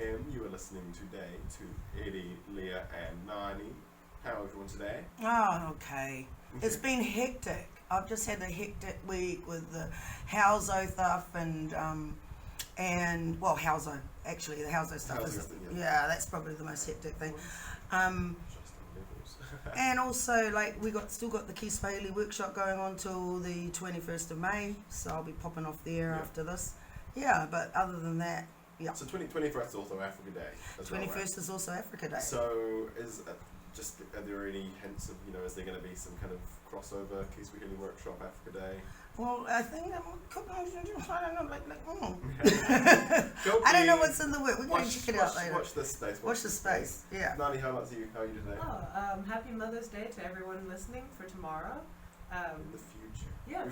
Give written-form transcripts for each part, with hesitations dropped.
FM. You are listening today to Eddie, Leah, and Nani. How are everyone today? Oh, okay. It's been hectic. I've just had a hectic week with the Houso stuff and Houso. Actually, the Houso stuff is that's probably the most hectic thing. And also, like, still got the Keith Bailey workshop going on till the 21st of May, so I'll be popping off there after this. Yeah, but other than that, yeah. So 21st is also Africa Day. 21st is also Africa Day. So are there any hints of, is there going to be some kind of crossover Keith Bailey workshop Africa Day? Well, I think I don't know, I don't know what's in the work. We're going to check it out later. Watch this space. Watch the space. Yeah. Nani, how are you today? Happy Mother's Day to everyone listening for tomorrow. In the future. Yeah,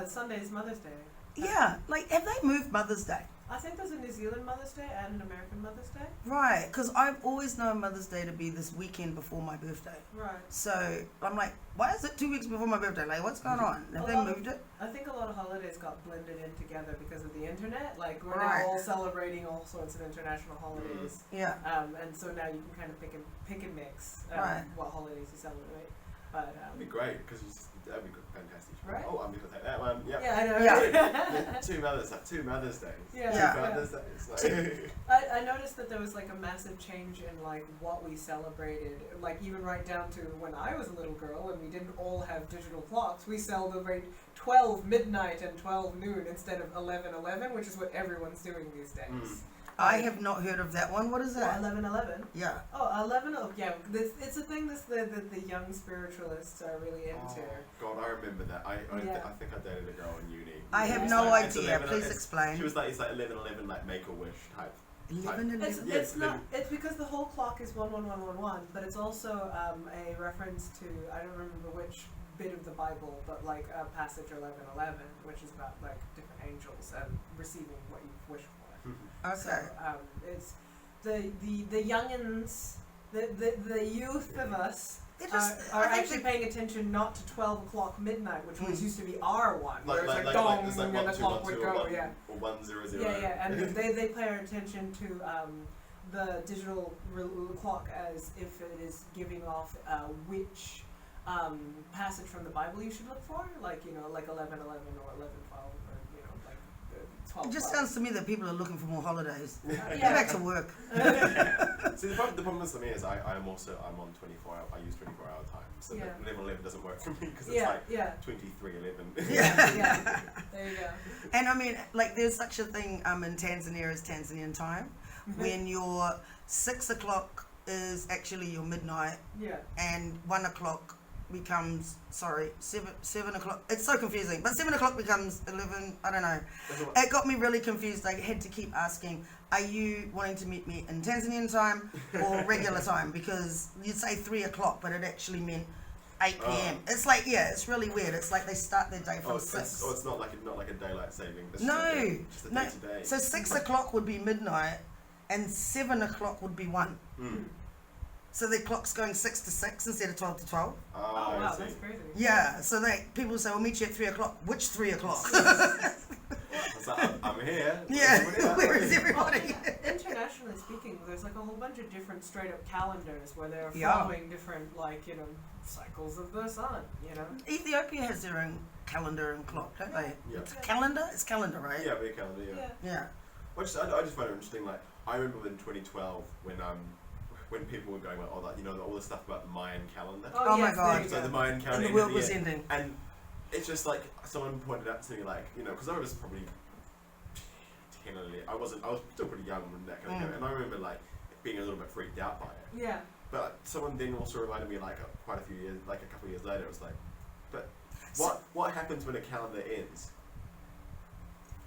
Sunday's Mother's Day. Yeah, like, have they moved Mother's Day? I think there's a New Zealand Mother's Day and an American Mother's Day. Right, because I've always known Mother's Day to be this weekend before my birthday. Right. So I'm like, why is it 2 weeks before my birthday? Like, what's going on? Have they moved it? I think a lot of holidays got blended in together because of the internet. Like, we're now all celebrating all sorts of international holidays. Yeah. And so now you can kind of pick and mix what holidays you celebrate. But that'd be great because that'd be fantastic. Right. Oh, I'm going to take that one. Yep. Yeah, I know. Yeah. Two Mother's Days. Yeah. Two Father's Days. I noticed that there was like a massive change in like what we celebrated. Like even right down to when I was a little girl and we didn't all have digital clocks. We celebrate 12 midnight and 12 noon instead of 11:11, which is what everyone's doing these days. I have not heard of that one. What is that? 11:11. Yeah. Oh, 11. Yeah. It's a thing that the young spiritualists are really into. Oh, God, I remember that. I think I dated a girl in uni. I have no idea. Please explain. She was like, it's like 11:11, like Make-A-Wish type. 11:11. It's not. It's because the whole clock is 11111, but it's also a reference to, I don't remember which bit of the Bible, but like a passage 11:11, which is about like different angels and receiving what you wish for. Okay. So it's the youngins, the youth of us are actually paying attention not to 12 o'clock midnight, which was used to be R1, where it's like dong and the clock would go, or 1:00. Yeah, and they pay attention to the digital clock as if it is giving off which passage from the Bible you should look for, like 11:11 or 11:12 or It just sounds to me that people are looking for more holidays. Get back to work. See, the problem is for me is I'm on 24 hour. I use 24-hour time, so 11:11 doesn't work for me because it's like 23:11. Yeah. There you go. And I mean, like, there's such a thing in Tanzania as Tanzanian time, when your 6 o'clock is actually your midnight, and 1 o'clock becomes 7 o'clock. It's so confusing, but 7 o'clock becomes 11. I don't know. It got me really confused. I had to keep asking, are you wanting to meet me in Tanzanian time or regular time? Because you'd say 3 o'clock, but it actually meant 8 p.m. It's like, it's really weird. It's like they start their day from 6. It's not like a daylight saving. It's just a day-to-day. So 6 o'clock would be midnight, and 7 o'clock would be 1. So their clock's going 6 to 6 instead of 12 to 12. Oh wow, that's crazy. Yeah, so people say, we'll meet you at 3 o'clock. Which 3 o'clock? So I'm here. Yeah, where is everybody? Internationally speaking, there's like a whole bunch of different straight up calendars where they're following different cycles of the sun, Ethiopia has their own calendar and clock, don't they? Yeah. It's calendar? It's calendar, right? Yeah, their calendar, yeah. I just find it interesting, like, I remember in 2012 when people were going like, all the stuff about the Mayan calendar. Oh my God! So the Mayan calendar, and the world was ending. And it's just like someone pointed out to me, like, because I was probably 10 or 11. I was still pretty young when that kind of came, and I remember like being a little bit freaked out by it. Yeah. But someone then also reminded me, like, quite a few years, like a couple of years later, it was like, but what happens when a calendar ends?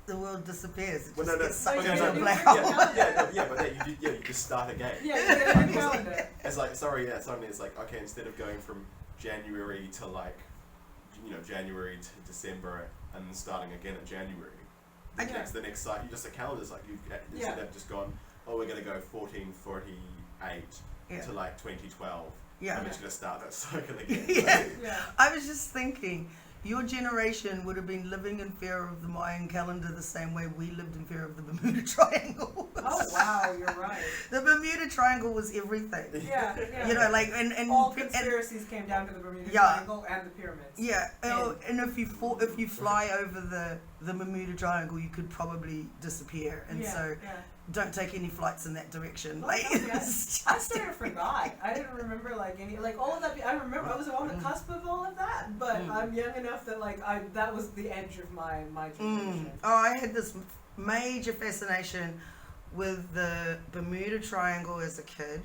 The world disappears. It Well, just no, gets sucked okay, into a no, black hole. but you just start again. Yeah. It's like, suddenly it's like, okay, instead of going from January to like, January to December and then starting again at January, the next cycle, a calendar's like, instead of just gone, we're going to go 1448 to like 2012. Yeah. I'm just going to start that cycle again. I was just thinking, your generation would have been living in fear of the Mayan calendar the same way we lived in fear of the Bermuda Triangle. Oh wow, you're right. The Bermuda Triangle was everything. Yeah. You know, like and all conspiracies came down to the Bermuda Triangle and the pyramids. Yeah, and if you fly over the Bermuda Triangle, you could probably disappear, and don't take any flights in that direction. Well, I sort of forgot. I didn't remember all of that. I remember I was on the cusp of all of that, but I'm young enough that that was the edge of my generation. Oh, I had this major fascination with the Bermuda Triangle as a kid,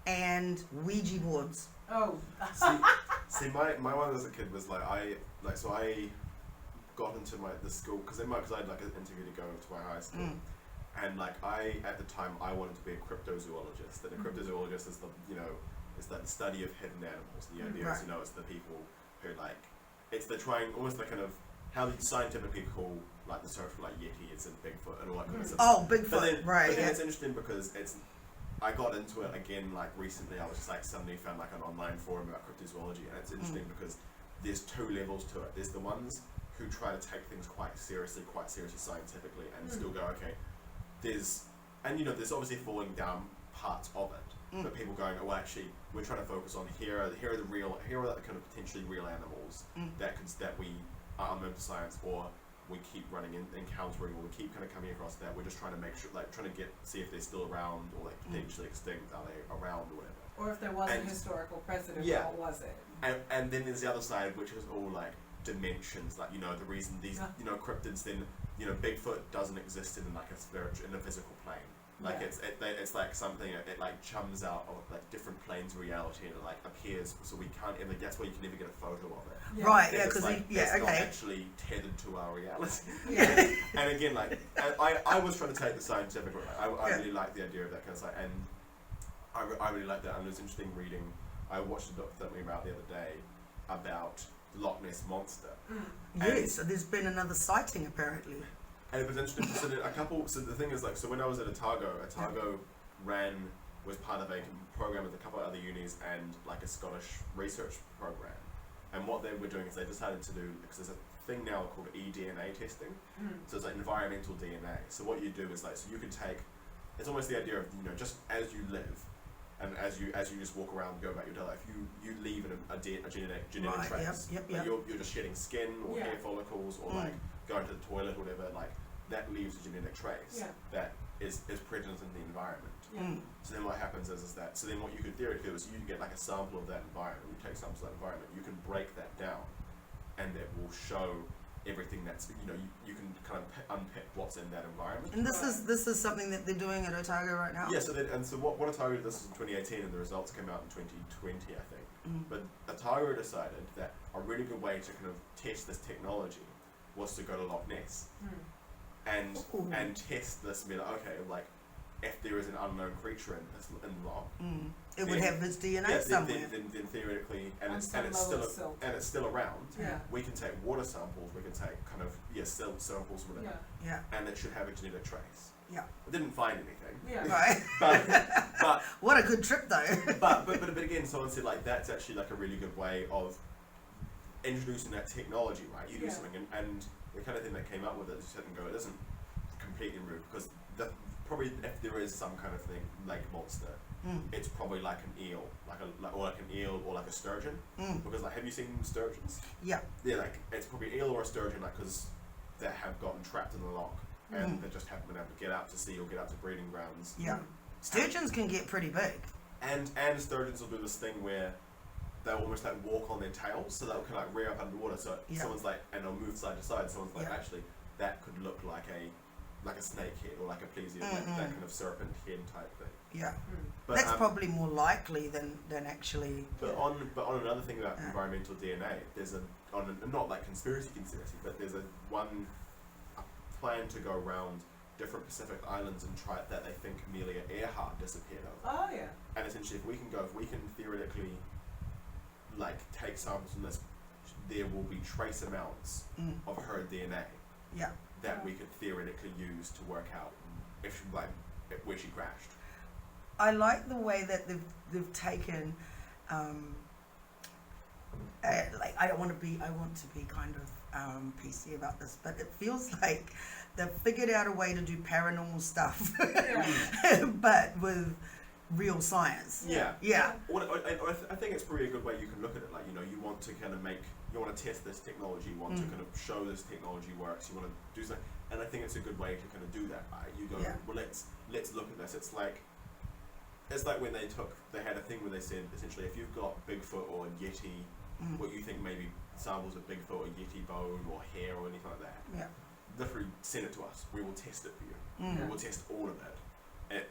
and Ouija boards. Oh. see, my one as a kid was I got into the school because I had an interview to go to my high school. And at the time I wanted to be a cryptozoologist, and a cryptozoologist is it's the study of hidden animals. The idea is it's the people who it's the trying almost kind of how the scientific people the search for Yetis and Bigfoot and all that kind of stuff. Oh, Bigfoot, But then it's interesting because I got into it again recently. I was just suddenly found an online forum about cryptozoology, and it's interesting because there's two levels to it. There's the ones who try to take things quite seriously scientifically, and still go, okay, there's obviously falling down parts of it, but people going, oh, actually, we're trying to focus on here are the kind of potentially real animals that we are unknown to science, or we keep encountering, or we keep kind of coming across that. We're just trying to make sure, trying to see if they're still around, or potentially extinct. Are they around, or whatever? Or if there was a historical precedent, what was it? And then there's the other side, which is all dimensions, the reason these cryptids, then Bigfoot doesn't exist in in a physical plane. It's something it chums out of different planes of reality, and it appears, so we can't ever. That's why you can never get a photo of it. Yeah. Right? Yeah, because it's not actually tethered to our reality. And again, I was trying to take the scientific route. I really like the idea of that kind of stuff, and I really like that. And it was interesting reading. I watched a documentary about the other day about the Loch Ness monster. Yes, there's been another sighting apparently. And it was interesting. So the thing is, so when I was at Otago was part of a program with a couple of other unis and a Scottish research program. And what they were doing is they decided to do, because there's a thing now called eDNA testing. So it's environmental DNA. So what you do is so you can take, it's almost the idea of just as you live, and as you just walk around and go about your day life, you leave a genetic trace. You're just shedding skin or hair follicles or going to the toilet or whatever. That leaves a genetic trace that is present in the environment. So then what happens is that, so then what you could theoretically do is you can get a sample of that environment, you take samples of that environment, you can break that down, and it will show everything that's, you can kind of unpick what's in that environment. And this is something that they're doing at Otago right now? Yeah, so what Otago did, this was in 2018, and the results came out in 2020, I think. But Otago decided that a really good way to kind of test this technology was to go to Loch Ness. And test this and be if there is an unknown creature in the Loch, it would have its DNA somewhere. Then theoretically, and it's still around. We can take water samples. We can take kind of cell samples, whatever. And it should have a genetic trace. I didn't find anything. Right. but what a good trip though. but again, someone said that's actually a really good way of introducing that technology, right? You do something, and the kind of thing that came up with it is sit and go, it isn't completely removed, because probably if there is some kind of thing monster, it's probably an eel, or a sturgeon. Because have you seen sturgeons? Yeah, it's probably eel or a sturgeon, because they have gotten trapped in the loch and they just haven't been able to get out to sea or get out to breeding grounds. Sturgeons can get pretty big. And sturgeons will do this thing where they'll almost walk on their tails, so they'll kind of rear up underwater. So someone's and they'll move side to side. Someone's actually that could look like a snake head or a plesiosaurid, that kind of serpent head type thing. But that's probably more likely than actually. But on another thing about environmental DNA, there's not conspiracy, but there's a plan to go around different Pacific islands and try that they think Amelia Earhart disappeared over. Oh yeah. And essentially, if we can theoretically take samples from this, there will be trace amounts of her DNA that we could theoretically use to work out if where she crashed. I like the way that they've taken I want to be kind of PC about this, but it feels like they've figured out a way to do paranormal stuff, but with real science. Yeah. Well, I think it's probably a good way you can look at it. Like, you know, you want to kind of you want to test this technology, you want to kind of show this technology works, you want to do something, and I think it's a good way to kind of do that. Right? You go, well, let's look at this. It's like when they had a thing where they said essentially if you've got Bigfoot or Yeti, what you think maybe samples of Bigfoot or Yeti bone or hair or anything like that, literally send it to us. We will test it for you. We will test all of it. It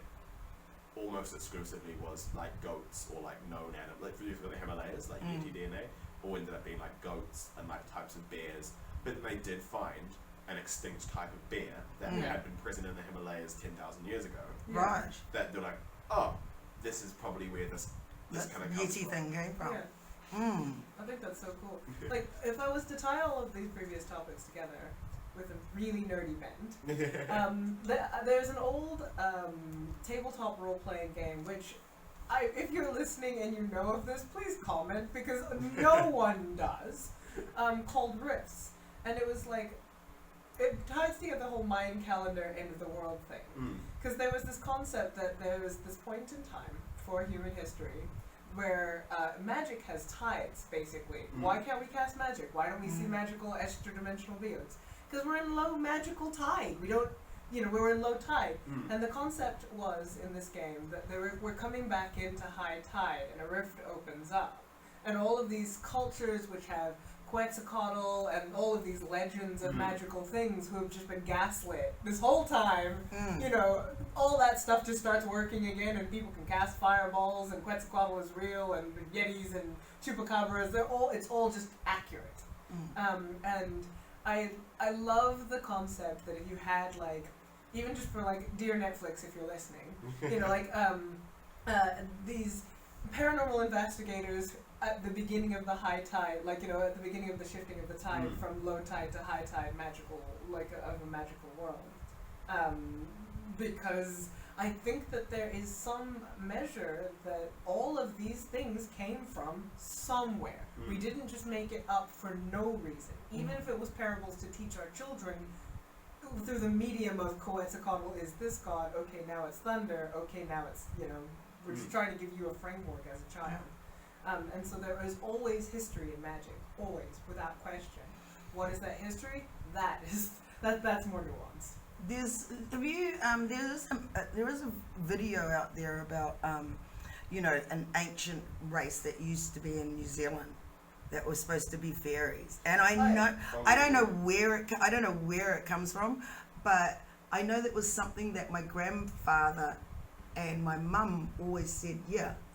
almost exclusively was like goats or like known animals, like for the Himalayas, like Yeti DNA, or ended up being like goats and like types of bears. But they did find an extinct type of bear that had been present in the Himalayas 10,000 years ago. Right. That they're like, oh, this is probably where this kind of comes Yeti from. thing came from. I think that's so cool. Like, if I was to tie all of these previous topics together with a really nerdy bend, there's an old tabletop role-playing game, which, if you're listening and you know of this, please comment, because no one does, called Rifts. And it was like, it ties together the whole Mayan calendar end of the world thing. Because there was this concept that there was this point in time for human history where magic has tides, basically. Why can't we cast magic? Why don't we see magical extra-dimensional beings? Because we're in low magical tide. We don't, we're in low tide. And the concept was, in this game, that we're coming back into high tide, and a rift opens up. And all of these cultures which have Quetzalcoatl and all of these legends of magical things who have just been gaslit this whole time, all that stuff just starts working again, and people can cast fireballs, and Quetzalcoatl is real, and the Yetis and Chupacabras, it's all just accurate. And I love the concept that if you had, like, even just for, like, dear Netflix, if you're listening, these paranormal investigators at the beginning of the high tide, at the beginning of the shifting of the tide from low tide to high tide, of a magical world. Because I think that there is some measure that all of these things came from somewhere. We didn't just make it up for no reason. Even if it was parables to teach our children through the medium of Quetzalcoatl is this god, okay, now it's thunder, okay, now it's, we're just trying to give you a framework as a child. And so there is always history in magic, always, without question. What is that history? That's more nuanced. There is a video out there about an ancient race that used to be in New Zealand that was supposed to be fairies, and I don't know where it comes from, but I know that was something that my grandfather and my mum always said,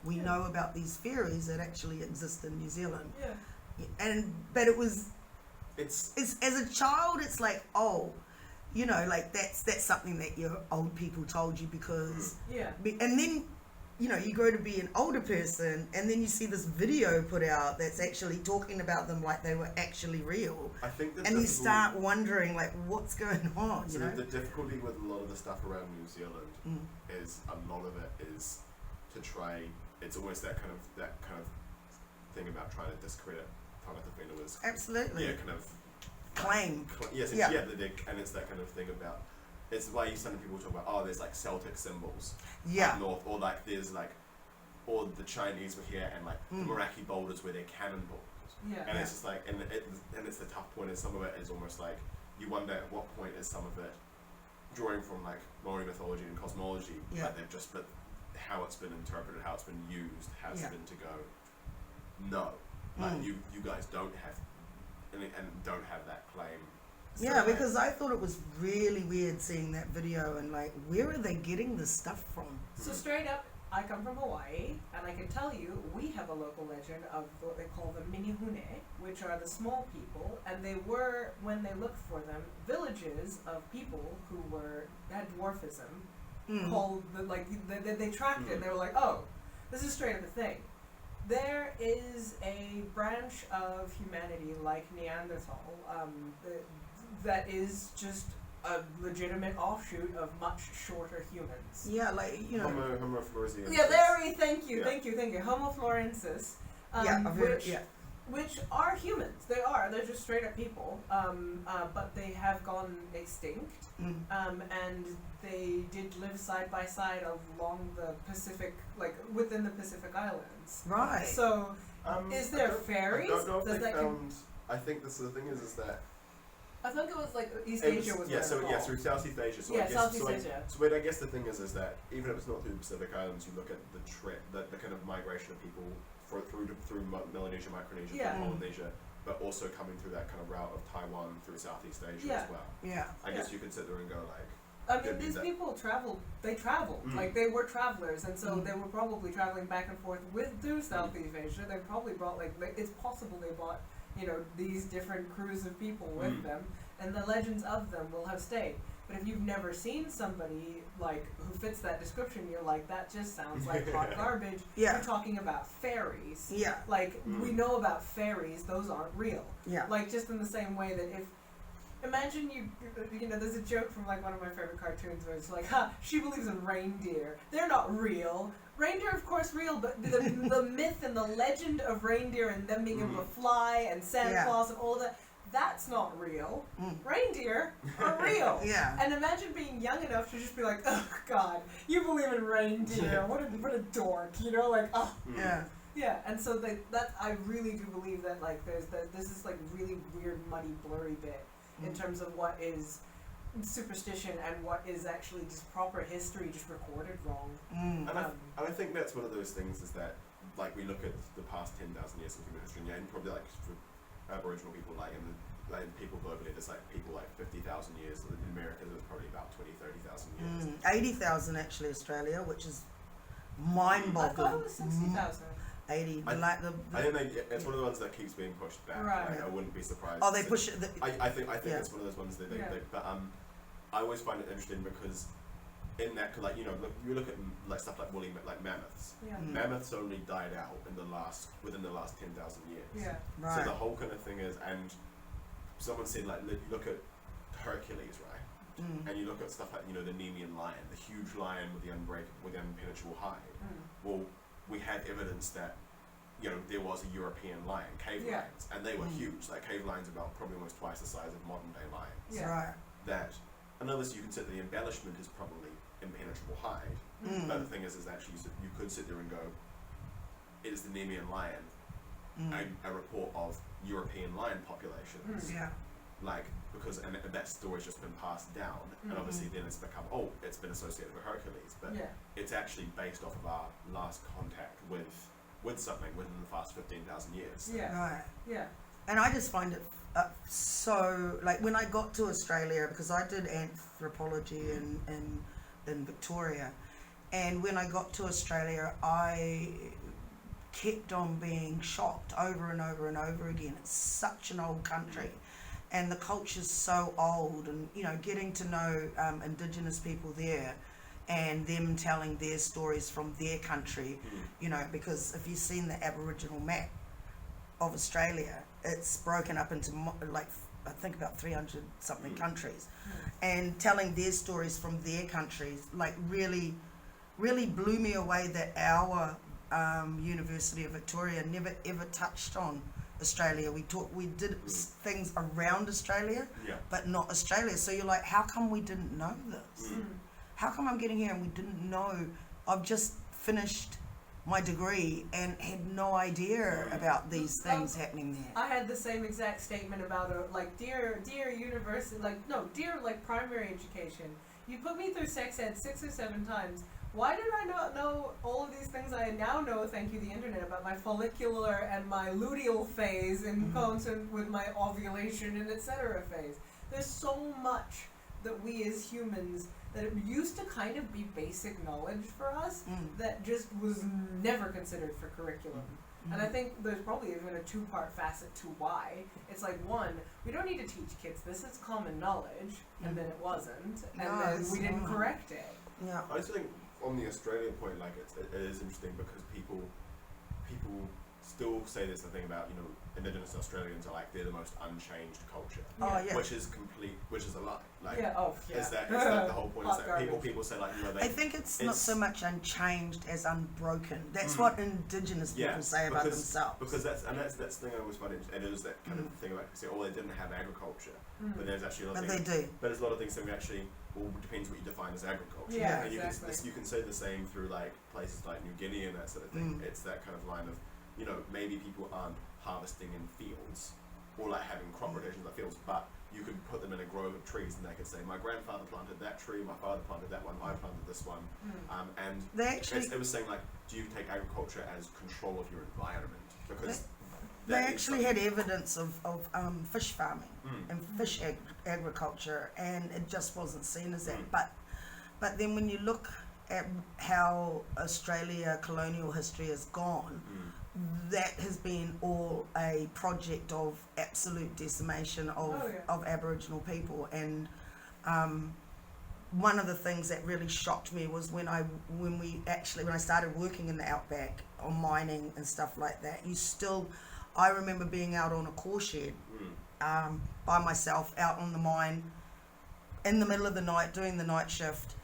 we know about these fairies that actually exist in New Zealand. But it's as a child, it's like, that's something that your old people told you because, and then, you grow to be an older person, and then you see this video put out that's actually talking about them like they were actually real. I think and you start wondering, like, what's going on, So the difficulty with a lot of the stuff around New Zealand is a lot of it is to try. It's almost that kind of thing about trying to discredit Tangata Whenua's absolutely kind of claim. And it's that kind of thing about. It's why you suddenly people talk about there's like Celtic symbols up north, or like there's like, or the Chinese were here, and like the Meraki boulders where they're cannonballs. And it's just like, and it's the tough point. Is some of it is almost like you wonder at what point is some of it drawing from like Maori mythology and cosmology, but they've just but how it's been interpreted, how it's been used, has been to go. No, like you guys don't have, and don't have that claim. Yeah, because I thought it was really weird seeing that video and like, where are they getting this stuff from? So straight up, I come from Hawaii, and I can tell you, we have a local legend of what they call the Minihune, which are the small people, and they were, when they looked for them, villages of people who had dwarfism, called, they tracked it, and they were like, oh, this is straight up a thing. There is a branch of humanity like Neanderthal, that is just a legitimate offshoot of much shorter humans. Yeah, like, Homo floresiensis. Yeah, thank you. Homo florensis. I've heard it, which are humans. They're just straight up people, but they have gone extinct, and they did live side by side along the Pacific, like within the Pacific Islands. Right. So, is there fairies? I don't know if they found. I think this is the thing is that. I think it was like East Asia was through Southeast Asia. So Southeast Asia. But I guess the thing is that even if it's not through the Pacific Islands, you look at the kind of migration of people through Melanesia, Micronesia, through Polynesia, but also coming through that kind of route of Taiwan through Southeast Asia as well. Yeah. I guess you could sit there and go like. I mean, these people traveled. They traveled. Like they were travelers, and so they were probably traveling back and forth through Southeast Asia. They probably brought like it's possible they brought these different crews of people with them, and the legends of them will have stayed. But if you've never seen somebody like who fits that description, you're like, that just sounds like hot garbage. Yeah. You're talking about fairies. Yeah. Like we know about fairies; those aren't real. Yeah. Like just in the same way that if. Imagine there's a joke from like one of my favorite cartoons where it's like, she believes in reindeer. They're not real. Reindeer, of course, real, but the myth and the legend of reindeer and them being able to fly and Santa Claus and all that, that's not real. Reindeer are real. Yeah. And imagine being young enough to just be like, oh God, you believe in reindeer. What a dork, like, oh. Yeah. Yeah, and so that I really do believe that like there's this like really weird, muddy, blurry bit in terms of what is superstition and what is actually just proper history, just recorded wrong. And I think that's one of those things is that, like, we look at the past 10,000 years of human history, and probably like for Aboriginal people, like, and people globally, there's like people like 50,000 years. In America, there's probably about 20,000, 30,000 years. 80,000 actually Australia, which is mind-boggling. I thought it was 60,000. 80. I think it's one of the ones that keeps being pushed back. Right. Like, I wouldn't be surprised. Oh, they push it. I think it's one of those ones that they but I always find it interesting because in that, like, you look at like stuff like woolly, like mammoths. Yeah. Mammoths only died out within the last 10,000 years. Yeah. Right. So the whole kind of thing is, and someone said like, you look at Hercules, right? And you look at stuff like the Nemean lion, the huge lion with the unpenetrable hide. Well, we had evidence that there was a European lion, cave lions, and they were huge. Like cave lions about probably almost twice the size of modern day lions. Yeah. Right. That, unless you consider the embellishment is probably impenetrable hide. But the thing is actually you could sit there and go, it is the Nemean lion, a report of European lion populations. Yeah. Like, because and that story's just been passed down, and obviously then it's become it's been associated with Hercules, but it's actually based off of our last contact with something within the past 15,000 years. Yeah. Right. Yeah. And I just find it so, like, when I got to Australia, because I did anthropology in Victoria, and when I got to Australia, I kept on being shocked over and over and over again. It's such an old country. And the culture's so old, and getting to know Indigenous people there, and them telling their stories from their country, because if you've seen the Aboriginal map of Australia, it's broken up into like I think about 300 something countries, and telling their stories from their countries, like really blew me away that our University of Victoria never ever touched on Australia. We did things around Australia, but not Australia. So you're like, how come we didn't know this? How come I'm getting here and we didn't know? I've just finished my degree and had no idea about these things happening there. I had the same exact statement about dear university, dear primary education. You put me through sex ed 6 or 7 times. Why did I not know all of these things I now know, thank you the internet, about my follicular and my luteal phase in concert with my ovulation and etc. phase? There's so much that we as humans, that it used to kind of be basic knowledge for us, that just was never considered for curriculum. And I think there's probably even a 2-part facet to why. It's like, one, we don't need to teach kids this is common knowledge, and then it wasn't, and then we didn't correct it. Yeah. I just think on the Australian point, like it is interesting because people still say this thing about, you know, Indigenous Australians are like, they're the most unchanged culture. Oh, yeah. Which is a lie. Like, yeah. Is that the whole point? Is that people say, like, you know, I think it's not so much unchanged as unbroken. That's what Indigenous people say about themselves. Because that's the thing I always find, and it is that kind of thing about, say, they didn't have agriculture, but there's actually a lot of things. But they do. But there's a lot of things that we actually, depends what you define as agriculture. Yeah, and exactly. you can say the same through like places like New Guinea and that sort of thing. It's that kind of line of, you know, maybe people aren't harvesting in fields or like having crop rotations in fields, but you could put them in a grove of trees and they could say, my grandfather planted that tree, my father planted that one, I planted this one. And it was saying, like, do you take agriculture as control of your environment? Because they actually had evidence of fish farming and fish agriculture, and it just wasn't seen as that. But then when you look at how Australia colonial history has gone, that has been all a project of absolute decimation of Aboriginal people. And one of the things that really shocked me was when I started working in the outback on mining and stuff like that. I remember being out on a core shed by myself out on the mine in the middle of the night doing the night shift,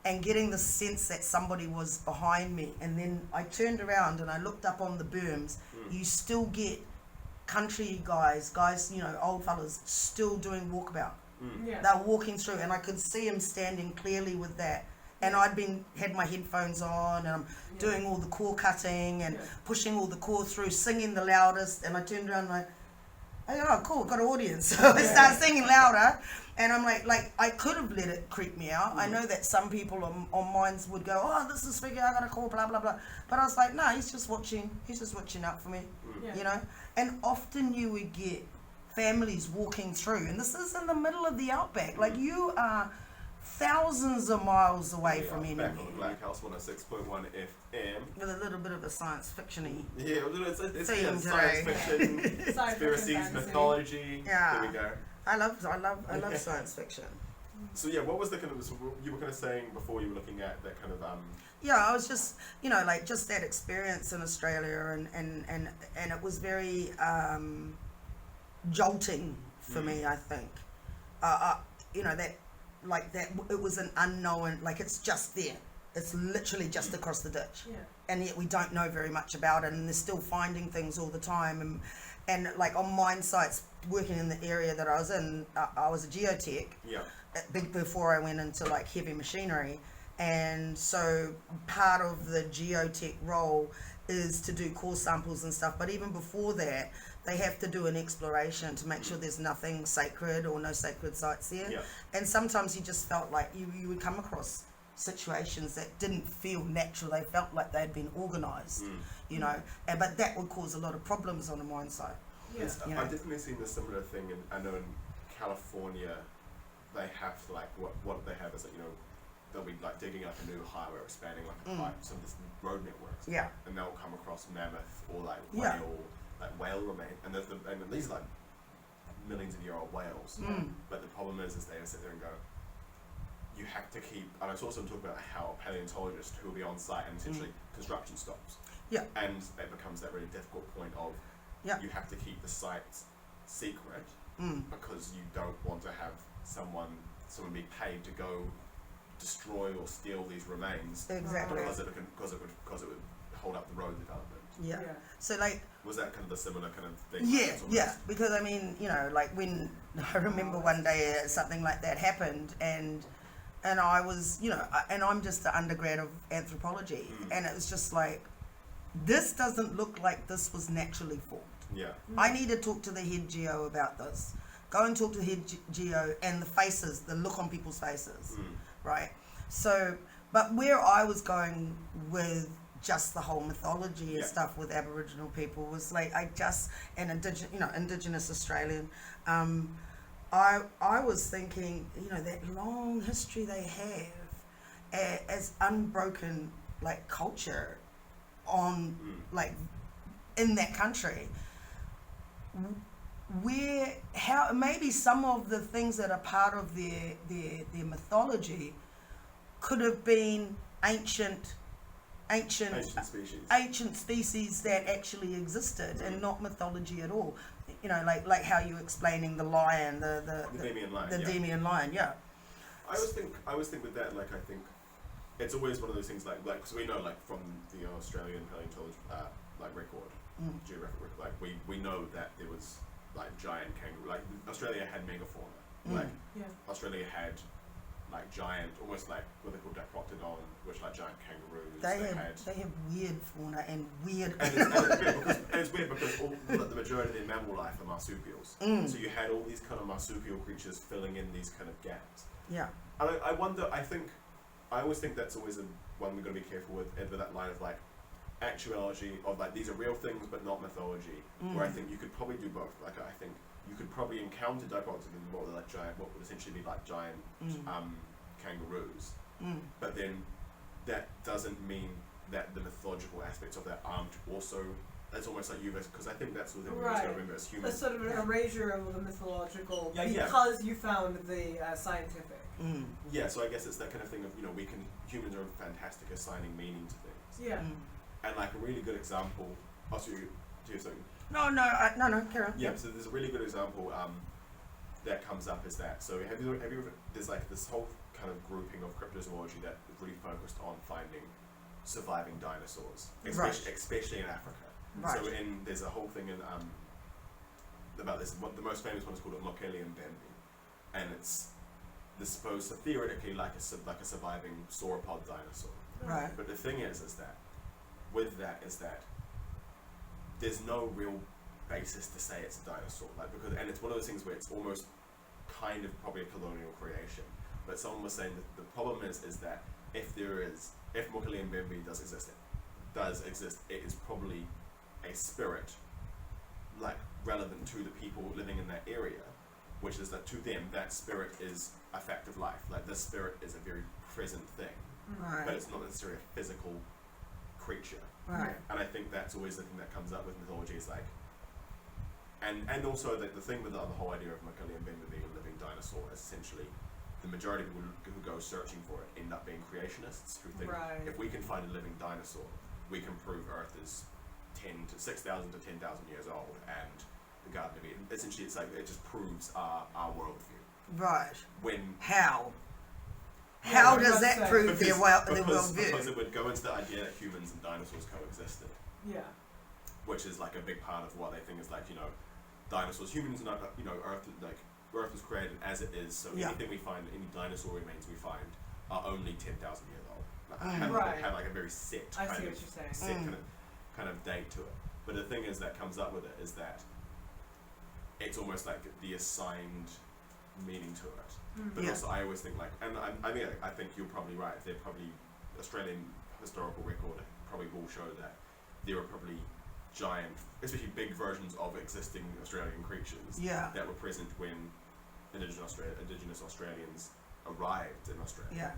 and getting the sense that somebody was behind me. And then I turned around and I looked up on the berms. You still get country guys, you know, old fellas, still doing walkabout. They're walking through, and I could see him standing clearly with that. And had my headphones on, and I'm doing all the core cutting and pushing all the core through, singing the loudest. And I turned around and like, oh, cool, got an audience. So I start singing louder, and I'm like I could have let it creep me out. I know that some people on mines would go, oh, this is figure, I got a call, blah blah blah. But I was like, no, he's just watching out for me, you know. And often you would get families walking through, and this is in the middle of the outback. Like, you are thousands of miles away from enemy. Back on the Blackhouse 106.1 FM. With a little bit of a science fiction-y it's theme science today. fiction, conspiracies, mythology. Yeah. There we go. I love science fiction. So what was the kind of, you were kind of saying before, you were looking at that kind of Yeah, I was just, you know, like, just that experience in Australia, and it was very jolting for me, I think. You know, that it was an unknown, like, it's just there. It's literally just across the ditch. Yeah. And yet we don't know very much about it, and they're still finding things all the time. And like, on mine sites, working in the area that I was in, I was a geotech. Yeah. Before I went into like heavy machinery. And so part of the geotech role is to do core samples and stuff. But even before that, they have to do an exploration to make sure there's nothing sacred or no sacred sites there. Yeah. And sometimes you just felt like you would come across situations that didn't feel natural. They felt like they'd been organised, you know. But that would cause a lot of problems on a mine site. Yeah. You know? I've definitely seen a similar thing, I know in California, they have to, like, what they have is that, you know, they'll be like digging up a new highway or expanding like a pipe, some of this road networks. Yeah. And they'll come across mammoth or like whale remain, and these are like millions of year old whales. But the problem is they sit there and go, you have to keep, and I saw some talk about how paleontologists who will be on site and essentially construction stops. Yeah. And it becomes that really difficult point of you have to keep the sites secret because you don't want to have someone be paid to go destroy or steal these remains. Exactly. Because it would hold up the road development. Yeah. So like, was that kind of the similar kind of thing? Yeah. Because I mean, you know, like, when I remember one day something like that happened, and I was, you know, and I'm just the undergrad of anthropology, and it was just like, this doesn't look like this was naturally formed. Yeah. I need to talk to the head geo about this. Go and talk to the head geo and the faces, the look on people's faces, right? So, but where I was going with just the whole mythology and stuff with Aboriginal people was like, Indigenous Australian. I was thinking, you know, that long history they have as unbroken, like, culture on like in that country. How maybe some of the things that are part of their mythology could have been ancient ancient species that actually existed and not mythology at all. You know, like how you're explaining the lion, the Nemean lion, the Nemean lion, yeah. I always think with that, like, I think it's always one of those things, like, because we know, like, from the Australian paleontology, like, record, geographic record, like, we know that there was, like, giant kangaroo, like, Australia had megafauna, like, Australia had, like, giant, almost like what they call diprotodon, which, like, giant kangaroos. They have weird fauna and weird. And it's weird because all, the majority of their mammal life are marsupials. So you had all these kind of marsupial creatures filling in these kind of gaps. Yeah. And I wonder, I always think that's always one we've got to be careful with, and with that line of, like, actuality of, like, these are real things but not mythology, where I think you could probably do both. Like, I think you could probably encounter diprotodon in what would essentially be like giant kangaroos, but then that doesn't mean that the mythological aspects of that aren't also. That's almost like because I think that's what we're going to remember as humans. That's sort of an erasure of the mythological because you found the scientific. Yeah, so I guess it's that kind of thing of, humans are fantastic at assigning meaning to things. Yeah. And like a really good example, do you have something? No, carry on. Yeah, so there's a really good example that comes up is that. So have you ever, there's like this whole kind of grouping of cryptozoology that is really focused on finding surviving dinosaurs, especially in Africa. Right. So there's a whole thing in about this. The most famous one is called a Mokele Mbembe, and it's supposed to theoretically like a surviving sauropod dinosaur. Right. But the thing is that with that is that there's no real basis to say it's a dinosaur, like and it's one of those things where it's almost kind of probably a colonial creation. But someone was saying that the problem is that if Mokele Mbembe does exist, it is probably a spirit, like relevant to the people living in that area, which is that to them that spirit is a fact of life. Like this spirit is a very present thing, but it's not necessarily a physical creature. Right. And I think that's always the thing that comes up with mythology is like, and also the thing with the whole idea of Mokele Mbembe being a living dinosaur is essentially the majority of people who go searching for it end up being creationists who think if we can find a living dinosaur, we can prove Earth is 6,000 to 10,000 years old, and the Garden of Eden. Essentially, it's like it just proves our worldview. Right. How does that prove their worldview? Because it would go into the idea that humans and dinosaurs coexisted. Yeah. Which is like a big part of what they think is like, dinosaurs, humans, Earth was created as it is, so anything we find, any dinosaur remains we find, are only 10,000 years old. Like, have like a very set kind of date to it. But the thing is that comes up with it is that it's almost like the assigned meaning to it. But also I always think like, and I think you're probably right, they're probably, Australian historical record probably will show that there are probably giant, especially big versions of existing Australian creatures that were present when Indigenous Australians arrived in Australia. Yeah.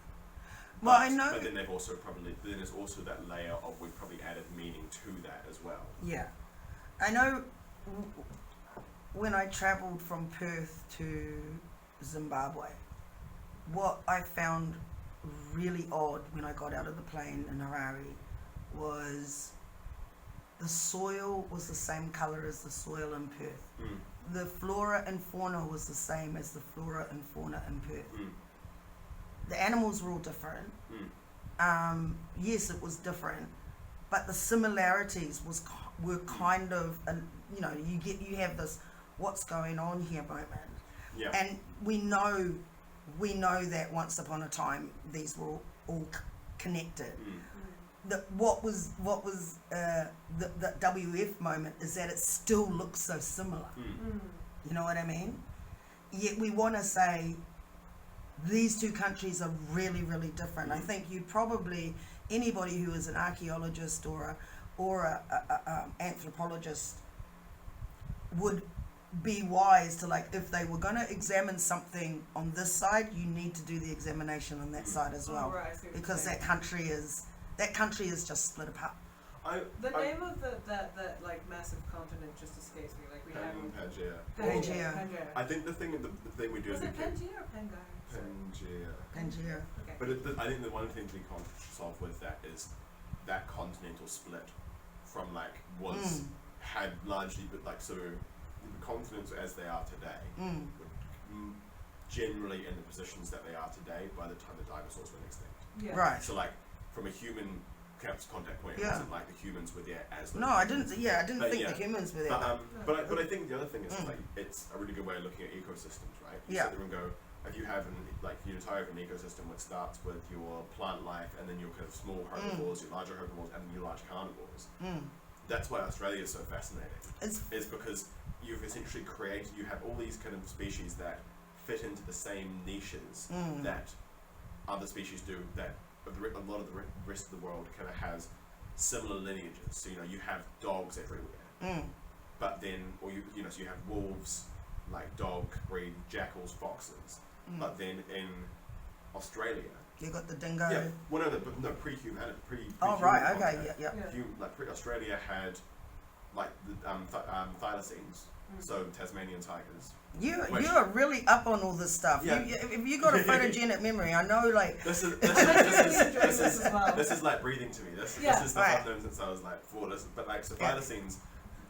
Well, I know. But then there's also that layer of we've probably added meaning to that as well. Yeah. I know when I travelled from Perth to Zimbabwe, what I found really odd when I got out of the plane in Harare was the soil was the same colour as the soil in Perth. The flora and fauna was the same as the flora and fauna in Perth. The animals were all different. Yes, it was different, but the similarities were kind of, you have this what's going on here moment. Yeah. And we know that once upon a time these were all connected. What was the WF moment is that it still looks so similar. You know what I mean? Yet we want to say these two countries are really, really different. I think you'd probably, anybody who is an archaeologist or a anthropologist would be wise to, like, if they were going to examine something on this side, you need to do the examination on that side as well, because that country is just split apart. The name of that like massive continent just escapes me. Like we have Pangea. I think the thing we do is it Pangea or Pangaea? Pangea. Pangea. Okay. But I think the one thing to be conscious of with that is that continental split from was had largely like sort of the continents as they are today were generally in the positions that they are today by the time the dinosaurs went extinct. Yeah. Right. So from a human contact point, it wasn't like the humans were there as those No, I humans. didn't. Yeah, I didn't think the humans were there. But I think the other thing is it's a really good way of looking at ecosystems, right? You sit there and go, if you have your entire ecosystem, which starts with your plant life and then your kind of small herbivores, your larger herbivores, and your large carnivores. That's why Australia is so fascinating. It's because you've essentially you have all these kind of species that fit into the same niches that other species do, that a lot of the rest of the world kind of has similar lineages. So you have dogs everywhere, but then so you have wolves, like dog breed, jackals, foxes, but then in Australia you got the dingo. Yeah, well, no, pre-human. Oh right, okay, yeah. Australia had the thylacines, so Tasmanian tigers. You're really up on all this stuff. Yeah. If you got a photogenic memory, I know This is like breathing to me. This is stuff I've known since I was 4. But thylacines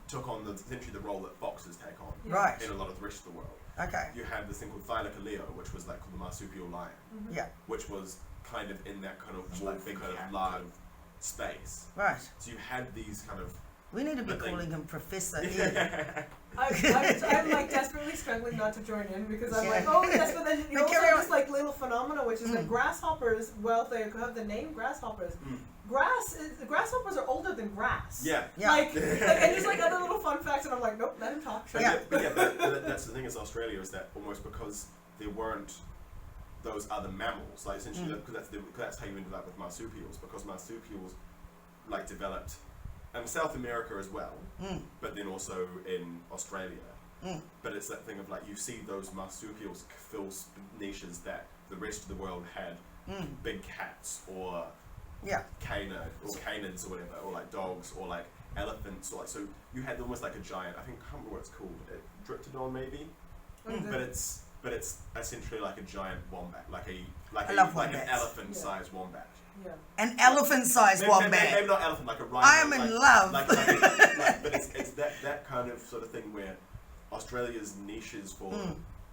took on essentially the role that foxes take on in a lot of the rest of the world. Okay. You had this thing called Thylacoleo, which was called the marsupial lion. Yeah. Which was kind of in that kind of big kind of large space. Right. So you had these kind of. We need to be calling him Professor. I'm desperately struggling not to join in because I'm oh yes, but then you also have this little phenomena which is that grasshoppers. Well, they have the name grasshoppers. Grasshoppers are older than grass. Yeah. And just other little fun facts, and I'm nope, let him talk. But that's the thing is Australia is that almost because there weren't those other mammals, essentially because that's how you ended up with marsupials, because marsupials developed in South America as well, but then also in Australia. But it's that thing of you see those marsupials fill niches that the rest of the world had big cats or canids or whatever, or dogs or elephants, or so you had almost a giant. I think I can't remember what it's called. Dryptodon maybe, but it's essentially a giant wombat, an elephant-sized wombat. Yeah. An elephant-sized wombat. Maybe not elephant, like a rhino. I am in love. But it's that kind of sort of thing where Australia's niches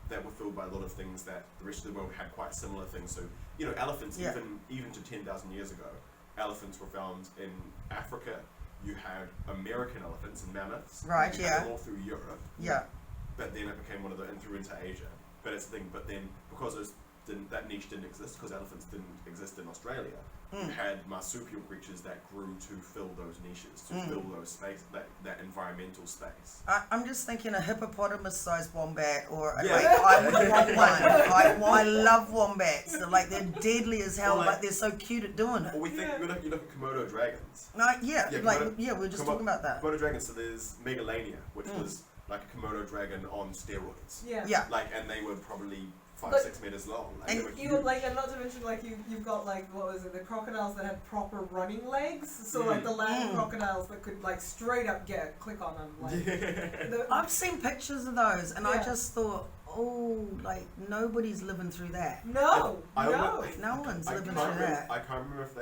that were filled by a lot of things that the rest of the world had quite similar things. So elephants, even to 10,000 years ago, elephants were found in Africa. You had American elephants and mammoths. Right. You had them all through Europe. Yeah. But then it became and through into Asia. But it's the thing. But then because that niche didn't exist, because elephants didn't exist in Australia, you had marsupial creatures that grew to fill those niches, to fill those space, that environmental space. I'm just thinking a hippopotamus-sized wombat, or I would want one. I love wombats. They're deadly as hell, but they're so cute at doing it. Well, we think you look at Komodo dragons. We were just talking about that. Komodo dragons. So there's Megalania, which was like a Komodo dragon on steroids. Yeah. And they were probably 5-6 meters long. And and not to mention you've got what was it, the crocodiles that had proper running legs, so the land crocodiles that could straight up click on them. I've seen pictures of those, and I just thought, nobody's living through that. No one's living through that. I can't remember if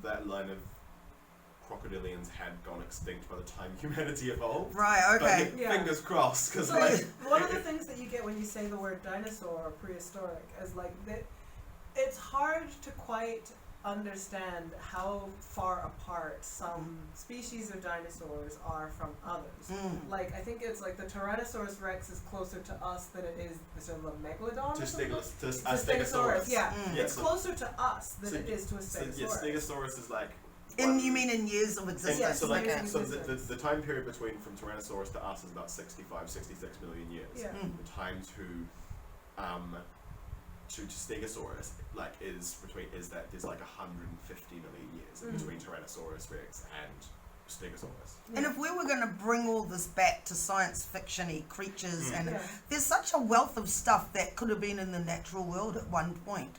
that line of crocodilians had gone extinct by the time humanity evolved. Right, okay. But fingers crossed, because one of the things that you get when you say the word dinosaur or prehistoric is that it's hard to quite understand how far apart some species of dinosaurs are from others. I think it's the Tyrannosaurus Rex is closer to us than it is the sort of a megalodon. To Stegosaurus. It's closer to us than it is to a Stegosaurus. Stegosaurus is you mean in years of existence? So the time period from Tyrannosaurus to us is about 65, 66 million years. Yeah. The time to Stegosaurus is that there's 150 million years in between Tyrannosaurus Rex and Stegosaurus. And if we were going to bring all this back to science fiction-y creatures, and there's such a wealth of stuff that could have been in the natural world at one point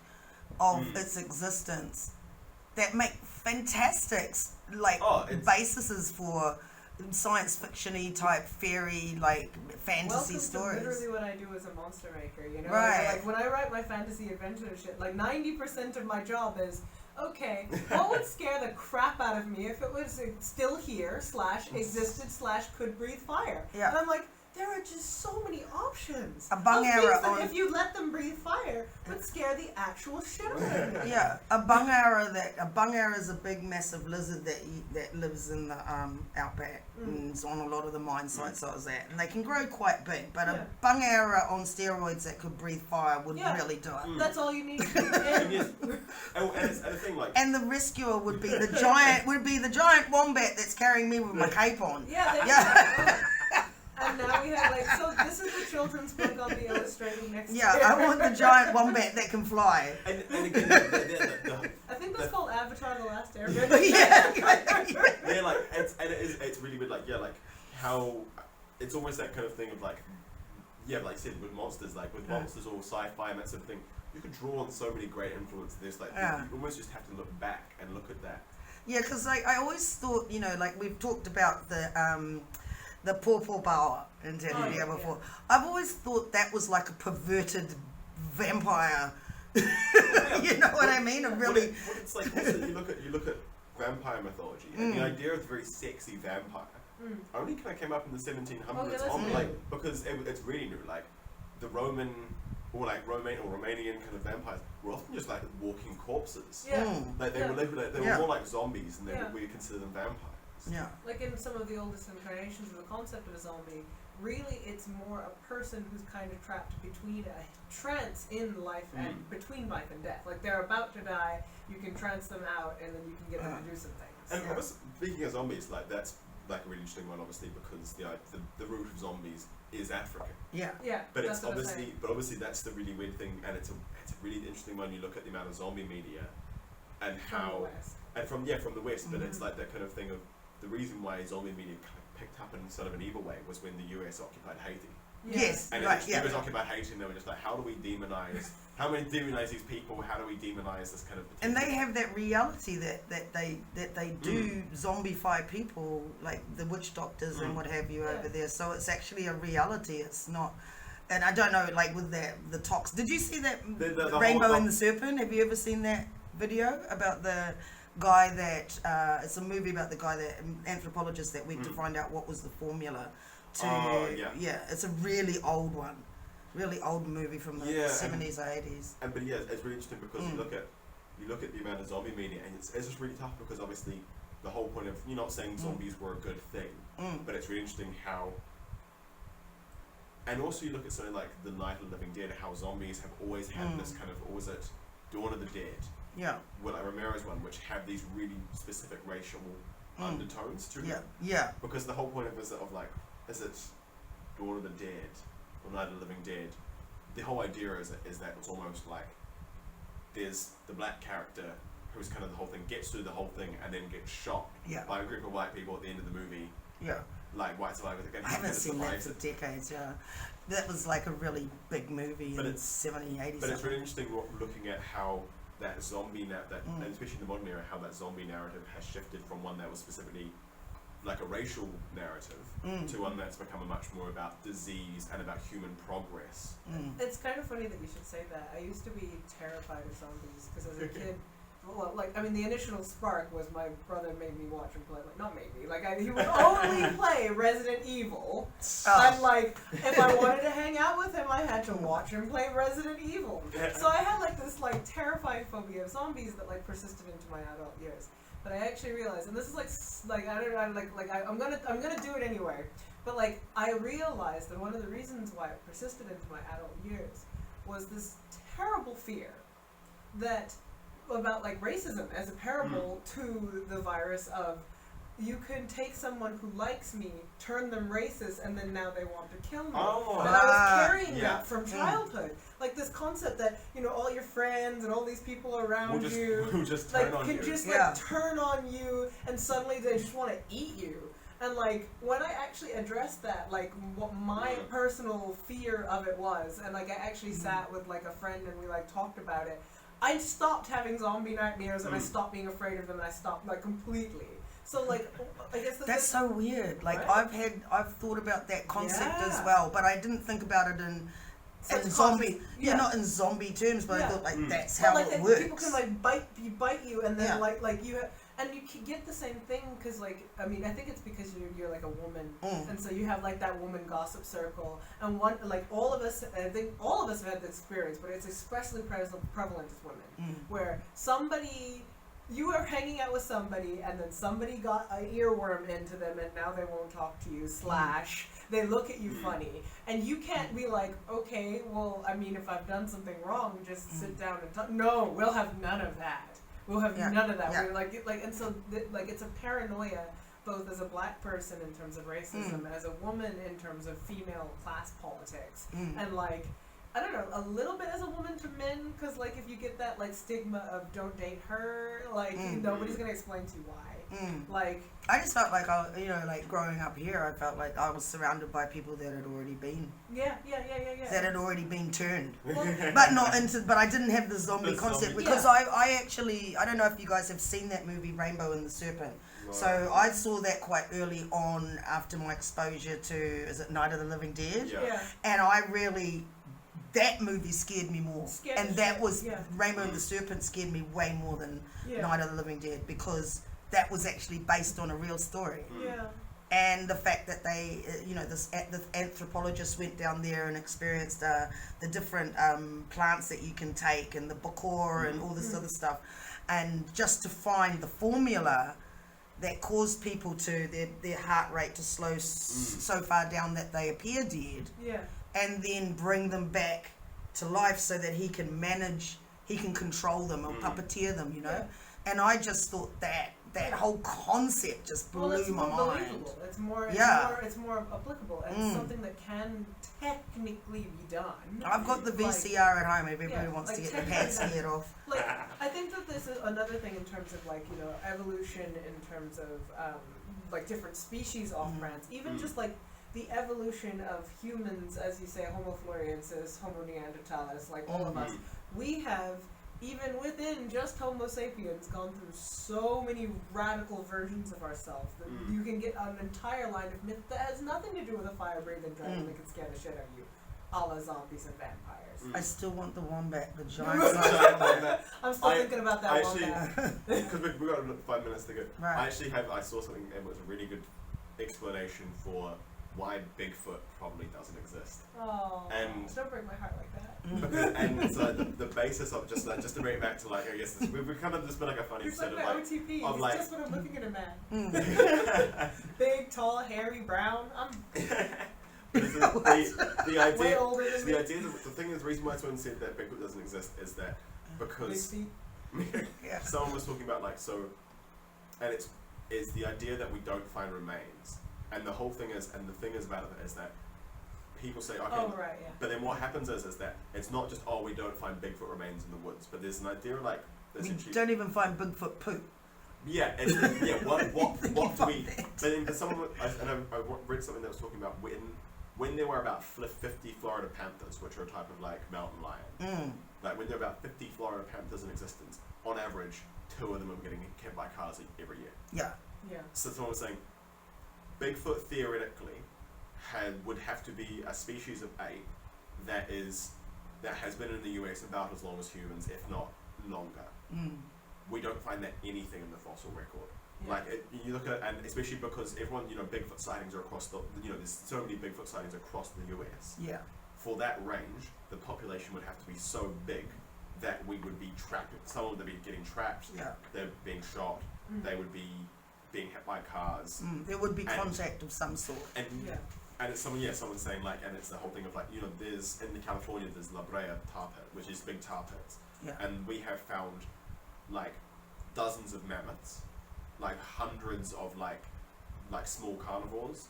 of its existence that make fantastic bases for science fiction-y type fairy fantasy stories. To literally what I do as a monster maker, Right. When I write my fantasy adventure shit, 90% of my job is okay, what would scare the crap out of me if it was still here, / existed / could breathe fire? Yeah. And I'm like, there are just so many options. A bung of arrow things that on- if you let them breathe fire, would scare the actual shit out of me. Yeah, a bung arrow is a big, massive lizard that lives in the outback and it's on a lot of the mine sites I was at, and they can grow quite big. But a bung arrow on steroids that could breathe fire would really do it. That's all you need to do. And the thing, like, And the rescuer would be the giant wombat that's carrying me with my cape on. Yeah. And now we have so this is the children's book I'll be illustrating next year. Yeah, I want the giant wombat that can fly. and again, I think that's called Avatar: The Last Airbender. yeah, like it's really weird, like how it's almost that kind of thing of like I said with monsters, like with monsters or sci-fi and that sort of thing, you could draw on so many great influences. There's you almost just have to look back and look at that. Yeah, because I always thought, like we've talked about the pawpaw boa in Tanzania before. I've always thought that was like a perverted vampire. You know what I mean? It's like also you look at vampire mythology and the idea of the very sexy vampire only kind of came up in the 1700s because it's really new. Like the Roman or Romanian kind of vampires were often just like walking corpses. Yeah. Like they were more like zombies and we consider them vampires. Yeah. Like in some of the oldest incarnations of the concept of a zombie, really it's more a person who's kind of trapped between a trance in life and between life and death. Like they're about to die, you can trance them out, and then you can get them to do some things. And obviously, speaking of zombies, like that's like a really interesting one, obviously, because the root of zombies is African. Yeah. Yeah. But it's obviously that's the really weird thing, and it's a really interesting one. You look at the amount of zombie media, and how from the West, but it's like that kind of thing of. The reason why zombie media picked up in sort of an evil way was when the US occupied Haiti. Yes, and right, it was occupied Haiti, and they were just like, how do we demonize these people? How do we demonize this kind of potential? And they have that reality that they do zombify people, like the witch doctors and what have you over there. So it's actually a reality. It's not. And I don't know, like with the tox. Did you see that the Rainbow and the Serpent? Have you ever seen that video about the guy that it's a movie about the guy that anthropologist that went to find out what was the formula to it's a really old movie from the 70s or 80s. But it's really interesting because you look at the amount of zombie media, and it's just really tough because obviously the whole point of you're not saying zombies were a good thing, but it's really interesting how. And also you look at something like the Night of the Living Dead, how zombies have always had this kind of, or was it Dawn of the Dead? Yeah. Well, like Romero's one, which have these really specific racial undertones to them. Yeah. Because the whole point of is it Dawn of the Dead or Night of the Living Dead? The whole idea is that it's almost like there's the black character who's kind of the whole thing, gets through the whole thing and then gets shot by a group of white people at the end of the movie. Yeah. Like white survivors. I haven't seen that for decades. Yeah. That was like a really big movie in 70, 80s. But it's really interesting looking at how that zombie and especially in the modern era, how that zombie narrative has shifted from one that was specifically like a racial narrative to one that's become much more about disease and about human progress. It's kind of funny that you should say that. I used to be terrified of zombies because as a kid, the initial spark was my brother made me watch and play. He would only play Resident Evil. And if I wanted to hang out with him, I had to watch him play Resident Evil. So I had this terrifying phobia of zombies that persisted into my adult years. But I actually realized, and this is I'm gonna do it anyway. But I realized that one of the reasons why it persisted into my adult years was this terrible fear about racism as a parable to the virus of you can take someone who likes me, turn them racist, and then now they want to kill me. And I was carrying that from childhood. This concept that, all your friends and all these people around you who just turn on can you. just turn on you and suddenly they just want to eat you. And when I actually addressed that, what my personal fear of it was, and I actually sat with a friend and we talked about it, I stopped having zombie nightmares and I stopped being afraid of them and I stopped completely. So I guess that's so weird. Right? I've thought about that concept as well, but I didn't think about it in zombie, not in zombie terms, but I thought like that's how it works. People can like bite you, and then like you. And you can get the same thing because, like, I mean, I think it's because you're like a woman, and so you have like that woman gossip circle, and all of us, I think all of us have had this experience, but it's especially prevalent as women, where you are hanging out with somebody, and then somebody got an earworm into them, and now they won't talk to you. / they look at you funny, and you can't be like, okay, well, I mean, if I've done something wrong, just sit down and talk. No, we'll have none of that. We'll have none of that. Yeah. We're and so it's a paranoia, both as a black person in terms of racism, as a woman in terms of female class politics, and like, I don't know, a little bit as a woman to men, because like if you get that like stigma of don't date her, like nobody's gonna explain to you why. Like I just felt like like growing up here, I felt like I was surrounded by people that had already been. That had already been turned, but I didn't have the zombie concept because I actually, I don't know if you guys have seen that movie Rainbow and the Serpent. No. So I saw that quite early on after my exposure to, is it Night of the Living Dead? And that movie scared me more. Rainbow and the Serpent scared me way more than Night of the Living Dead, because that was actually based on a real story. And the fact that they, the anthropologist went down there and experienced the different plants that you can take and the bakor and all this other stuff, and just to find the formula that caused people to their heart rate to slow so far down that they appear dead, and then bring them back to life so that he can control them or puppeteer them, and I just thought that whole concept just blew my mind. Believable. It's more applicable, and it's something that can technically be done. I've got the VCR at home if everybody wants to get their pants scared off. Like, I think that this is another thing in terms of like, evolution in terms of like different species off brands, even just like the evolution of humans, as you say, Homo floresiensis, Homo neanderthalis, like all of us, we have, even within just Homo sapiens, gone through so many radical versions of ourselves that you can get an entire line of myth that has nothing to do with a fire-breathing dragon that can scare the shit out of you, a la zombies and vampires. I still want the wombat, the giant wombat. I'm still thinking about that wombat. Because we've got 5 minutes to go. Right. I saw something, and it was a really good explanation for why Bigfoot probably doesn't exist. Oh, and don't break my heart like that. And so the basis of just to bring it back to like, I guess we've kind of just been like a funny episode like of like OTP. Of it's like, just what I'm looking at a man. Big, tall, hairy, brown. the idea. Way older than the idea. The thing is, the reason why someone said that Bigfoot doesn't exist is that because someone was talking about like and it's the idea that we don't find remains. And the whole thing is, and the thing is about it is that people say, okay, but then what happens is that it's not just, we don't find Bigfoot remains in the woods, but there's an idea like, we don't even find Bigfoot poop. What do we, but then someone, I read something that was talking about when there were about 50 Florida panthers, which are a type of like mountain lion, like when there were about 50 Florida panthers in existence, on average, 2 of them are getting killed by cars every year. So someone was saying, Bigfoot theoretically would have to be a species of ape that has been in the US about as long as humans, if not longer. We don't find that anything in the fossil record. Like you look at, and especially because everyone, Bigfoot sightings are across there's so many Bigfoot sightings across the US. For that range, the population would have to be so big that we would be trapped. Someone would be getting trapped. They're being shot. They would be being hit by cars. There would be contact of some sort. And it's someone's saying like, and it's the whole thing of like, there's in California there's La Brea tar pit, which is big tar pits, and we have found like dozens of mammoths, like hundreds of like small carnivores,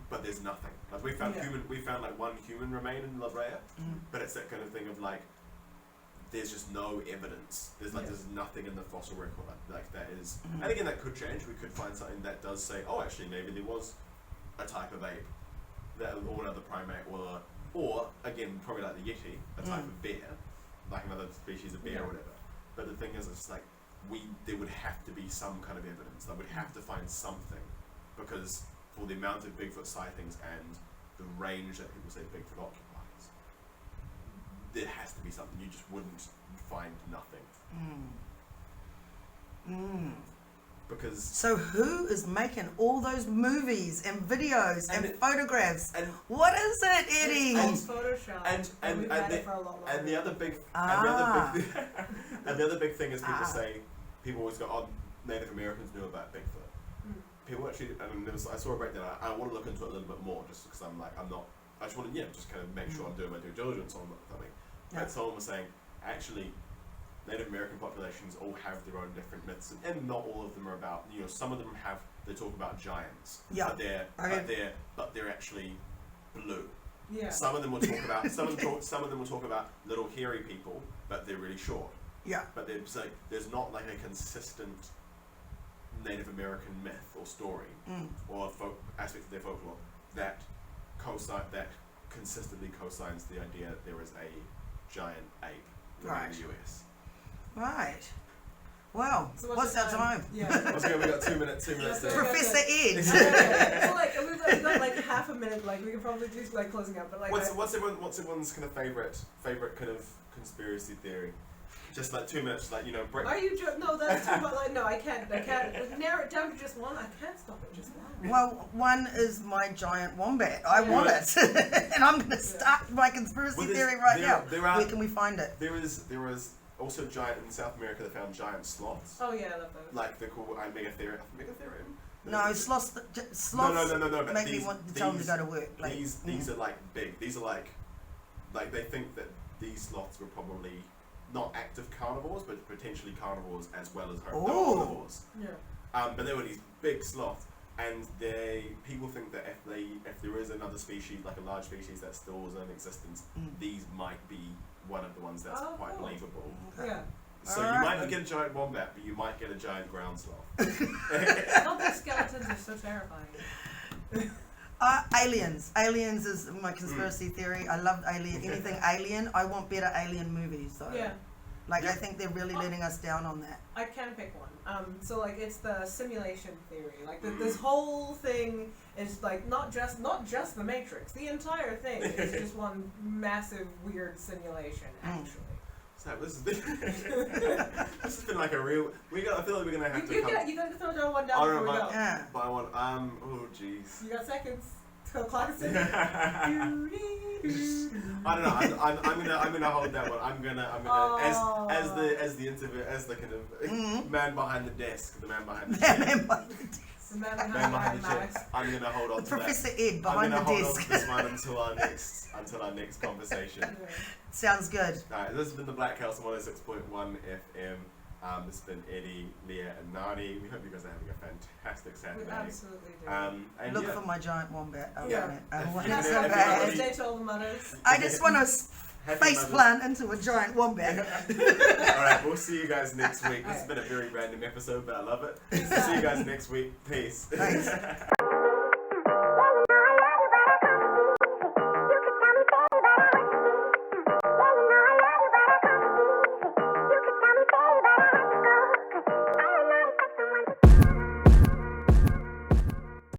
but there's nothing. Like we found like one human remain in La Brea, but it's that kind of thing of like, there's just no evidence. There's nothing in the fossil record like that is. And again, that could change. We could find something that does say, actually, maybe there was a type of ape, or another primate, or again, probably like the yeti, a type of bear, like another species of bear or whatever. But the thing is, it's like there would have to be some kind of evidence. They would have to find something, because for the amount of Bigfoot sightings and the range that people say Bigfoot occupies, there has to be something. You just wouldn't find nothing. Because so who is making all those movies and videos and photographs? And what is it, Eddie? It's Photoshop. And the other big thing is people say people always go, oh, Native Americans knew about Bigfoot. People actually, and I saw a breakdown. I want to look into it a little bit more, just because I just want to just kind of make sure I'm doing my due diligence on something. But someone was saying actually, Native American populations all have their own different myths, and not all of them are about. Some of them they talk about giants, but they're actually blue. Yeah. Some of them will talk about some of them will talk about little hairy people, but they're really short. Yeah. But there's not like a consistent Native American myth or story or aspect of their folklore that consistently cosigns the idea that there is a giant ape living in the US. Right. Well, so what's our time? Yeah. Okay, we got 2 minutes. Professor Ed. So we've got like half a minute. Like we can probably do like closing up. But like, what's everyone's kind of favorite kind of conspiracy theory? Just like 2 minutes, like break. Are you no? That's too much. Like no, I can't. Like, narrow it down to just one. I can't stop at just one. Well, one is my giant wombat. I want it, and I'm going to start my conspiracy theory right now. Where can we find it? There is also giant in South America. They found giant sloths. Oh yeah, I love those. Like they're called Megatherium. No, sloths. No. But make me want to tell them to go to work. Like, these are like big. These are like they think that these sloths were probably not active carnivores, but potentially carnivores as well as herbivores. Yeah. But they were these big sloths, and people think that if there is another species, like a large species that still is in existence, these might be one of the ones that's quite believable. Yeah. So you might not get a giant wombat, but you might get a giant ground sloth. All those skeletons are so terrifying. Aliens. Aliens is my conspiracy theory. I love anything alien. I want better alien movies though. Yeah. I think they're really letting us down on that. I can pick one. So like it's the simulation theory. Like this whole thing is like not just the Matrix. The entire thing is just one massive weird simulation. Actually. So this has been like a real. I feel like we're gonna have to. You got to throw down one down before we go. Yeah. Buy one. Oh jeez. You got seconds. So the clock is ticking. I don't know. I'm gonna hold that one. I'm gonna as the kind of man behind the desk, the man behind the chair. The man behind the chair. I'm gonna hold on to Professor that. Ed behind the desk. I'm gonna hold on to this one until our next conversation. Sounds good. Alright, this has been the Blackhouse 106.1 FM. This has been Eddie, Leah, and Nani. We hope you guys are having a fantastic Saturday. We absolutely do. And Look for my giant wombat. I want it. That's so bad. Stay to all the mothers. I just want to face plant into a giant wombat. Alright, we'll see you guys next week. This has been a very random episode, but I love it. See you guys next week. Peace. Thanks.